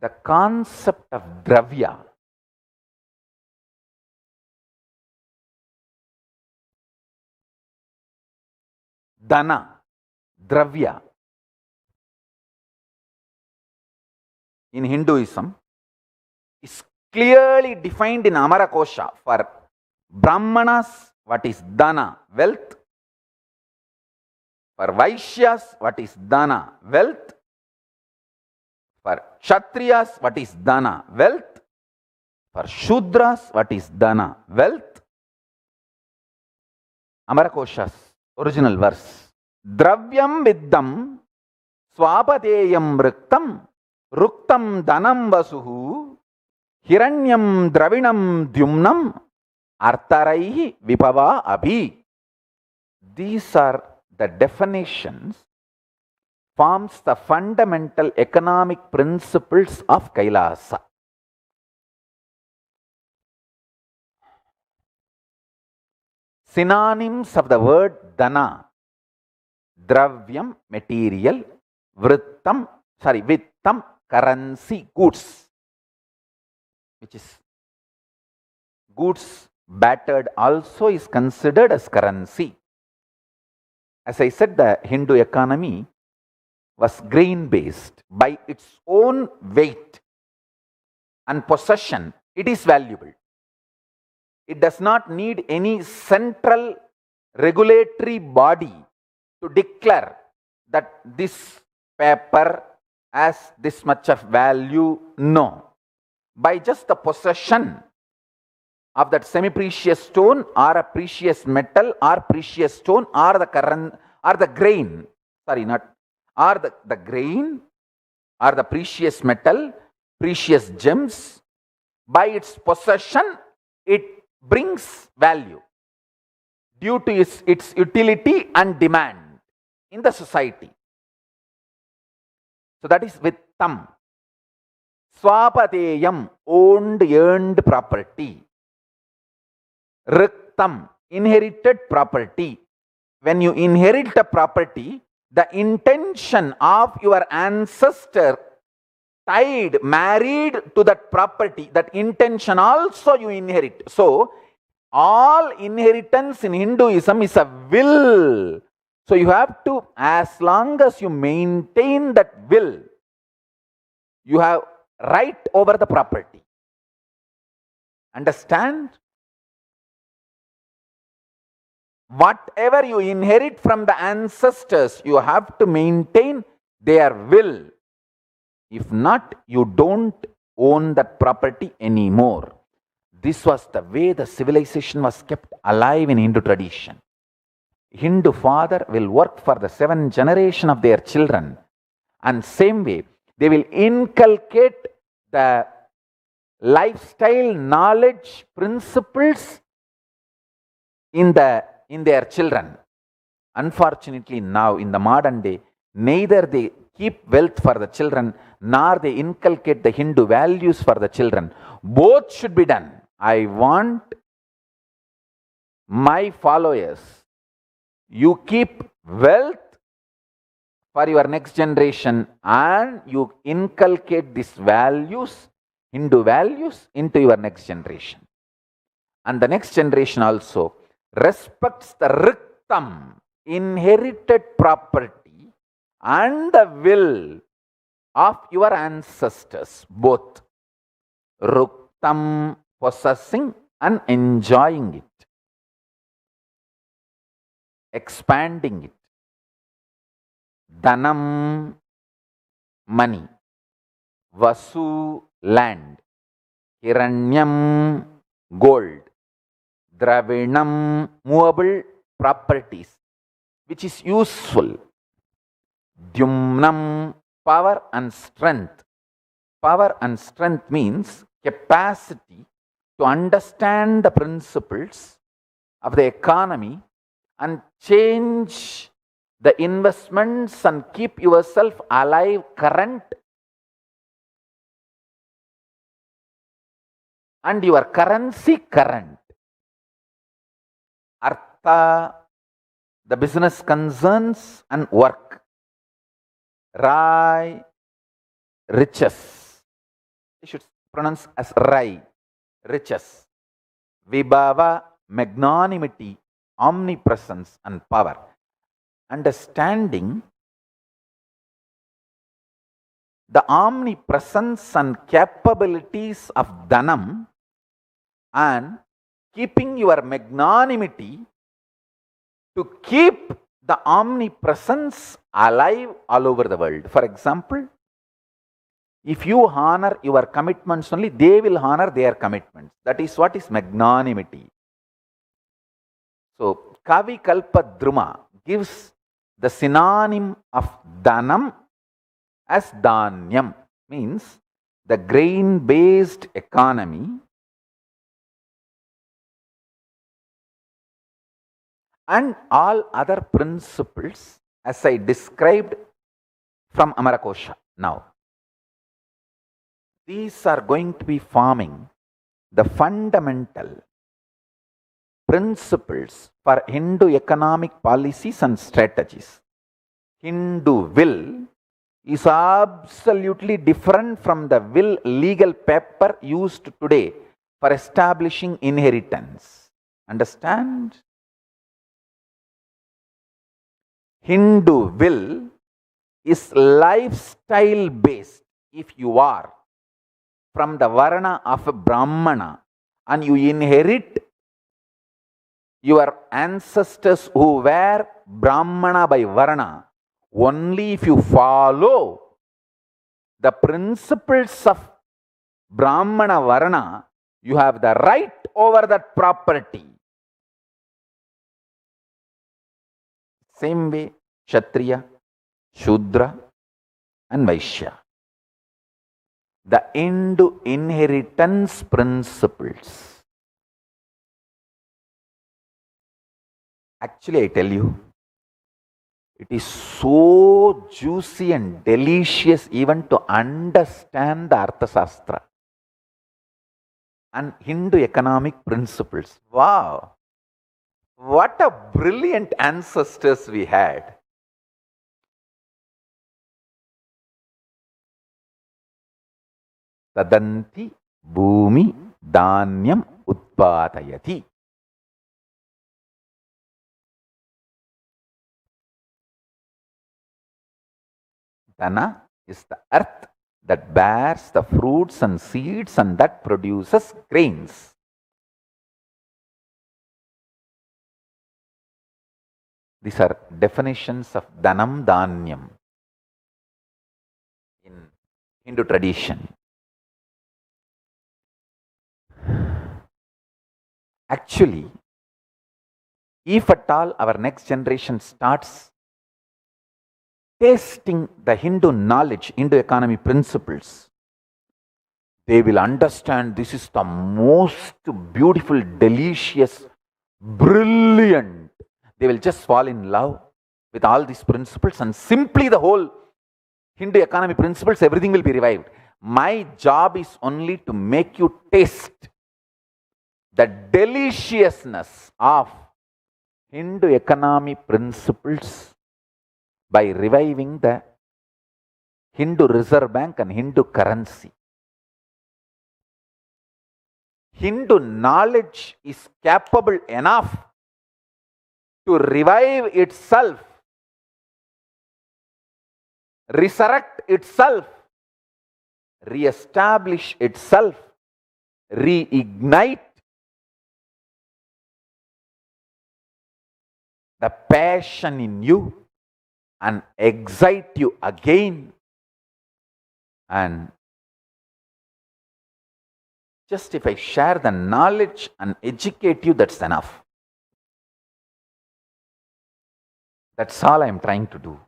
the concept of dravya dana, dravya in Hinduism is clearly defined in Amarakosha. For Brahmanas, what is dana? Wealth. For Vaishyas, what is dana? Wealth. For Kshatriyas, what is dana? Wealth. For Shudras, what is dana? Wealth. Amarakosha's original verse. Dravyam viddam swapateyam ruktam ruktam danam vasuhu hiranyam dravinam dyumnam artaraihi vipava abhi. These are the definitions, forms the fundamental economic principles of Kailasa. Synonyms of the word dana: dravyam, material; vittam, currency, goods, which is goods battered also is considered as currency. As I said, the Hindu economy was grain based. By its own weight and possession, it is valuable. It does not need any central regulatory body to declare that this paper has this much of value. No. By just the possession of that semi-precious stone or a precious metal or precious stone or the current or the grain, or the grain or the precious metal, precious gems, by its possession, it brings value due to its utility and demand in the society. So that is vittam. Swapateyam, owned, earned property. Riktam, inherited property. When you inherit a property, the intention of your ancestor tied, married to that property, that intention also you inherit. So, all inheritance in Hinduism is a will. So, you have to, as long as you maintain that will, you have right over the property. Understand? Whatever you inherit from the ancestors, you have to maintain their will. If not, you don't own that property anymore. This was the way the civilization was kept alive in Hindu tradition. Hindu father will work for the 7th generation of their children, and same way they will inculcate the lifestyle, knowledge, principles in their children. Unfortunately, now in the modern day, neither they keep wealth for the children nor they inculcate the Hindu values for the children. Both should be done. I want my followers, you keep wealth for your next generation and you inculcate these values, Hindu values, into your next generation. And the next generation also respects the riktam, inherited property, and the will of your ancestors, both. Ruktam, possessing and enjoying it, expanding it. Dhanam, money. Vasu, land. Hiranyam, gold. Dravinam, movable properties, which is useful. Dyumnam, power and strength. Power and strength means capacity to understand the principles of the economy and change the investments and keep yourself alive, current, and your currency current. Artha, the business concerns and work. Rai, riches. They should pronounce as Rai, riches, Vibhava, magnanimity, omnipresence, and power. Understanding the omnipresence and capabilities of Dhanam and keeping your magnanimity to keep the omnipresence alive all over the world. For example, if you honor your commitments only, they will honor their commitments. That is what is magnanimity. So, Kavi Kalpadruma gives the synonym of Dhanam as Dhanyam, means the grain-based economy and all other principles as I described from Amarakosha now. These are going to be forming the fundamental principles for Hindu economic policies and strategies. Hindu will is absolutely different from the will legal paper used today for establishing inheritance. Understand? Hindu will is lifestyle based. If you are from the Varna of a Brahmana and you inherit your ancestors who were Brahmana by Varna, only if you follow the principles of Brahmana Varna, you have the right over that property. Same way, Kshatriya, Shudra, and Vaishya. The Hindu inheritance principles. Actually, I tell you, it is so juicy and delicious even to understand the Arthashastra and Hindu economic principles. Wow! What a brilliant ancestors we had. Tadanti bhumi dhanyam utpadayati. Dhana is the earth that bears the fruits and seeds and that produces grains. These are definitions of Dhanam Dhanyam in Hindu tradition. Actually, if at all our next generation starts tasting the Hindu knowledge, Hindu economy principles, they will understand this is the most beautiful, delicious, brilliant. They will just fall in love with all these principles and simply the whole Hindu economy principles, everything will be revived. My job is only to make you taste the deliciousness of Hindu economy principles by reviving the Hindu Reserve Bank and Hindu currency. Hindu knowledge is capable enough to revive itself, resurrect itself, re-establish itself, reignite the passion in you and excite you again. And just if I share the knowledge and educate you, that's enough. That's all I am trying to do.